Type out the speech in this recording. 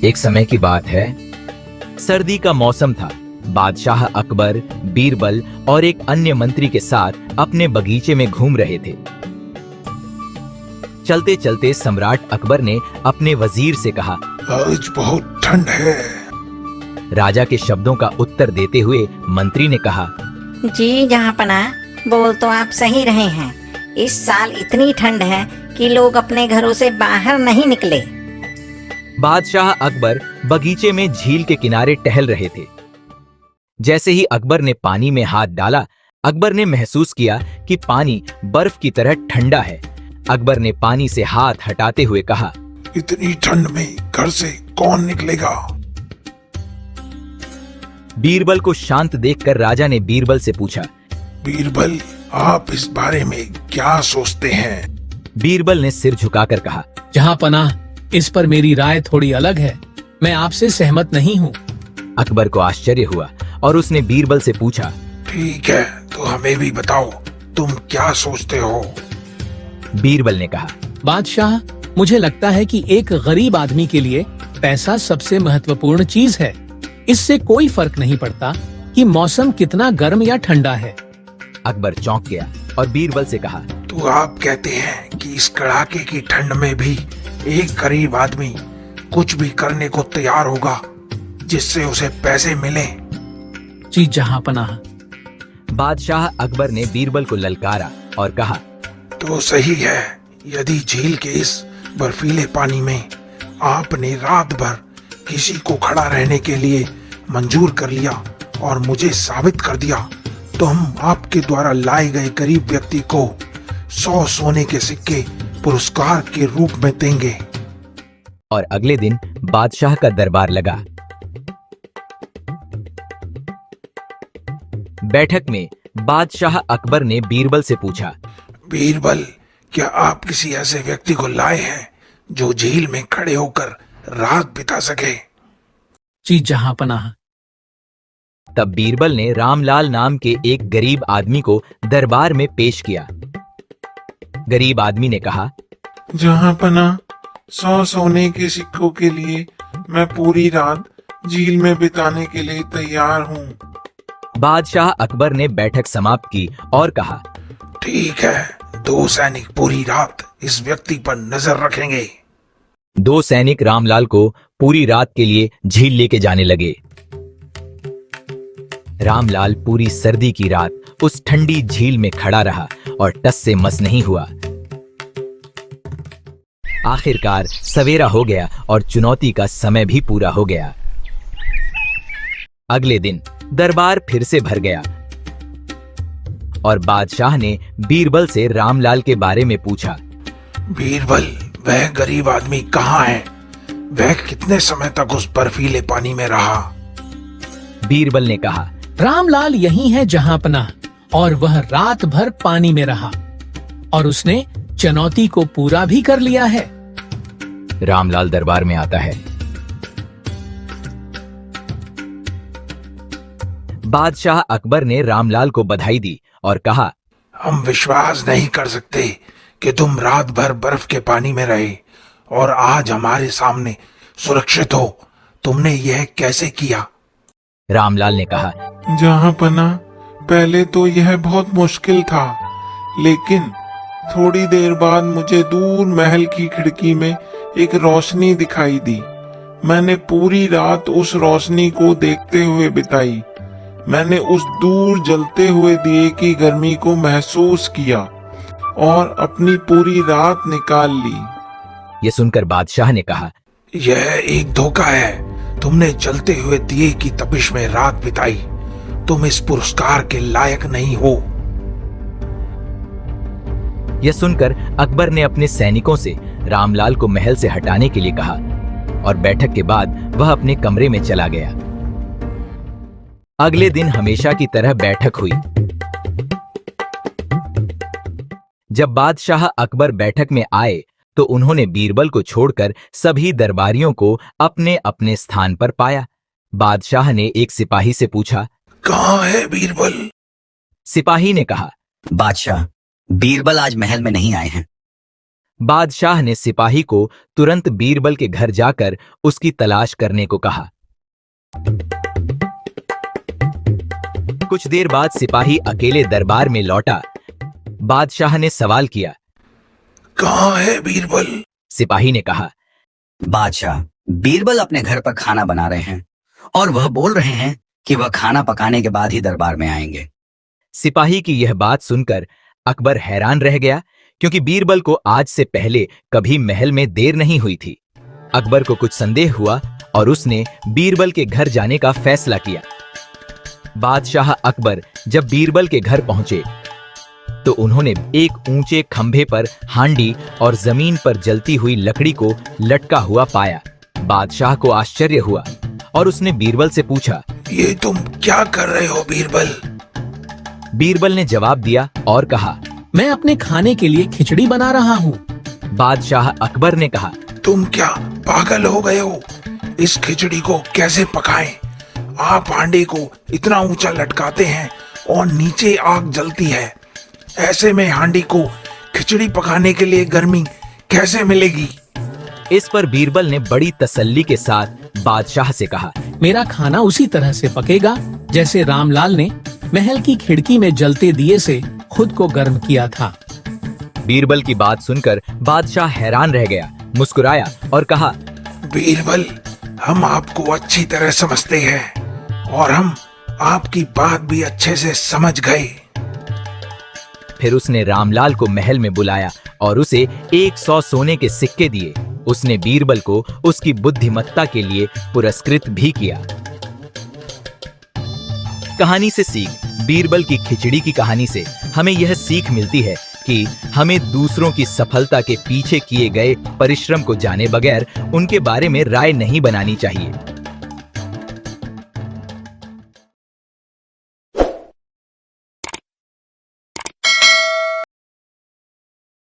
एक समय की बात है, सर्दी का मौसम था। बादशाह अकबर, बीरबल और एक अन्य मंत्री के साथ अपने बगीचे में घूम रहे थे। चलते चलते सम्राट अकबर ने अपने वजीर से कहा, आज बहुत ठंड है। राजा के शब्दों का उत्तर देते हुए मंत्री ने कहा, जी जहाँपनाह, बोल तो आप सही रहे हैं। इस साल इतनी ठंड है कि लोग अपने घरों से बाहर नहीं निकले। बादशाह अकबर बगीचे में झील के किनारे टहल रहे थे। जैसे ही अकबर ने पानी में हाथ डाला, अकबर ने महसूस किया कि पानी बर्फ की तरह ठंडा है। अकबर ने पानी से हाथ हटाते हुए कहा, इतनी ठंड में घर से कौन निकलेगा? बीरबल को शांत देखकर राजा ने बीरबल से पूछा, बीरबल, आप इस बारे में क्या सोचते हैं? बीरबल ने सिर झुकाकर कहा, जहाँपनाह, इस पर मेरी राय थोड़ी अलग है। मैं आपसे सहमत नहीं हूँ। अकबर को आश्चर्य हुआ और उसने बीरबल से पूछा, ठीक है, तो हमें भी बताओ, तुम क्या सोचते हो? बीरबल ने कहा, बादशाह, मुझे लगता है कि एक गरीब आदमी के लिए पैसा सबसे महत्वपूर्ण चीज है। इससे कोई फर्क नहीं पड़ता कि मौसम कितना गर्म या ठंडा है। अकबर चौंक गया और बीरबल से कहा, तो आप कहते हैं कि इस कड़ाके की ठंड में भी एक गरीब आदमी कुछ भी करने को तैयार होगा जिससे उसे पैसे मिले? जी जहाँपनाह। बादशाह अकबर ने बीरबल को ललकारा और कहा, तो सही है। यदि झील के इस बर्फीले पानी में आपने रात भर किसी को खड़ा रहने के लिए मंजूर कर लिया और मुझे साबित कर दिया, तो हम आपके द्वारा लाए गए गरीब व्यक्ति को 100 सोने के सिक्के पुरस्कार के रूप में देंगे। और अगले दिन बादशाह का दरबार लगा। बैठक में बादशाह अकबर ने बीरबल से पूछा, बीरबल, क्या आप किसी ऐसे व्यक्ति को लाए हैं जो झील में खड़े होकर रात बिता सके? जी जहाँपनाह। तब बीरबल ने रामलाल नाम के एक गरीब आदमी को दरबार में पेश किया। गरीब आदमी ने कहा, जहाँपनाह, 100 सोने के सिक्कों के लिए मैं पूरी रात झील में बिताने के लिए तैयार हूँ। बादशाह अकबर ने बैठक समाप्त की और कहा, ठीक है, 2 सैनिक पूरी रात इस व्यक्ति पर नजर रखेंगे। 2 सैनिक रामलाल को पूरी रात के लिए झील लेके जाने लगे। रामलाल पूरी सर्दी की रात उस ठंडी झील में खड़ा रहा और टस से मस नहीं हुआ। आखिरकार सवेरा हो गया और चुनौती का समय भी पूरा हो गया। अगले दिन दरबार फिर से भर गया और बादशाह ने बीरबल से रामलाल के बारे में पूछा, बीरबल, वह गरीब आदमी कहाँ है? वह कितने समय तक उस बर्फीले पानी में रहा? बीरबल ने कहा, रामलाल यही है जहाँपनाह, और वह रात भर पानी में रहा और उसने चुनौती को पूरा भी कर लिया है। रामलाल दरबार में आता है। बादशाह अकबर ने रामलाल को बधाई दी और कहा, हम विश्वास नहीं कर सकते कि तुम रात भर बर्फ के पानी में रहे और आज हमारे सामने सुरक्षित हो। तुमने यह कैसे किया? रामलाल ने कहा, जहाँपनाह, पहले तो यह बहुत मुश्किल था, लेकिन थोड़ी देर बाद मुझे दूर महल की खिड़की में एक रोशनी दिखाई दी। मैंने पूरी रात उस रोशनी को देखते हुए बिताई। मैंने उस दूर जलते हुए दिए की गर्मी को महसूस किया और अपनी पूरी रात निकाल ली। यह सुनकर बादशाह ने कहा, यह एक धोखा है। तुमने जलते हुए दिए की तपिश में रात बिताई। तुम इस पुरस्कार के लायक नहीं हो। यह सुनकर अकबर ने अपने सैनिकों से रामलाल को महल से हटाने के लिए कहा और बैठक के बाद वह अपने कमरे में चला गया। अगले दिन हमेशा की तरह बैठक हुई। जब बादशाह अकबर बैठक में आए तो उन्होंने बीरबल को छोड़कर सभी दरबारियों को अपने अपने स्थान पर पाया। बादशाह ने एक सिपाही से पूछा, कहाँ है बीरबल? सिपाही ने कहा, बादशाह, बीरबल आज महल में नहीं आए हैं। बादशाह ने सिपाही को तुरंत बीरबल के घर जाकर उसकी तलाश करने को कहा। कुछ देर बाद सिपाही अकेले दरबार में लौटा। बादशाह ने सवाल किया। कहाँ है बीरबल? सिपाही ने कहा। बादशाह, बीरबल अपने घर पर खाना बना रहे हैं और वह बोल रहे हैं कि वह खाना पकाने के बाद ही दरबार में आएंगे। सिपाही की यह बात सुनकर अकबर हैरान रह गया, क्योंकि बीरबल को आज से पहले कभी महल में देर नहीं हुई थी। अकबर को कुछ संदेह हुआ और उसने बीरबल के घर जाने का फैसला किया। बादशाह अकबर जब बीरबल के घर पहुंचे तो उन्होंने एक ऊंचे खंभे पर हांडी और जमीन पर जलती हुई लकड़ी को लटका हुआ पाया। बादशाह को आश्चर्य हुआ और उसने बीरबल से पूछा, ये तुम क्या कर रहे हो बीरबल? बीरबल ने जवाब दिया और कहा, मैं अपने खाने के लिए खिचड़ी बना रहा हूँ। बादशाह अकबर ने कहा, तुम क्या पागल हो गए हो? इस खिचड़ी को कैसे पकाएं? आप हांडी को इतना ऊंचा लटकाते हैं और नीचे आग जलती है। ऐसे में हांडी को खिचड़ी पकाने के लिए गर्मी कैसे मिलेगी? इस पर बीरबल ने बड़ी तसल्ली के साथ बादशाह से कहा, मेरा खाना उसी तरह से पकेगा जैसे रामलाल ने महल की खिड़की में जलते दिए से खुद को गर्म किया था। बीरबल की बात सुनकर बादशाह हैरान रह गया, मुस्कुराया और कहा, बीरबल, हम आपको अच्छी तरह समझते हैं और हम आपकी बात भी अच्छे से समझ गए। फिर उसने रामलाल को महल में बुलाया और उसे 100 सोने के सिक्के दिए। उसने बीरबल को उसकी बुद्धिमत्ता के लिए पुरस्कृत भी किया। कहानी से सीख। बीरबल की खिचड़ी की कहानी से हमें यह सीख मिलती है कि हमें दूसरों की सफलता के पीछे किए गए परिश्रम को जाने बगैर उनके बारे में राय नहीं बनानी चाहिए।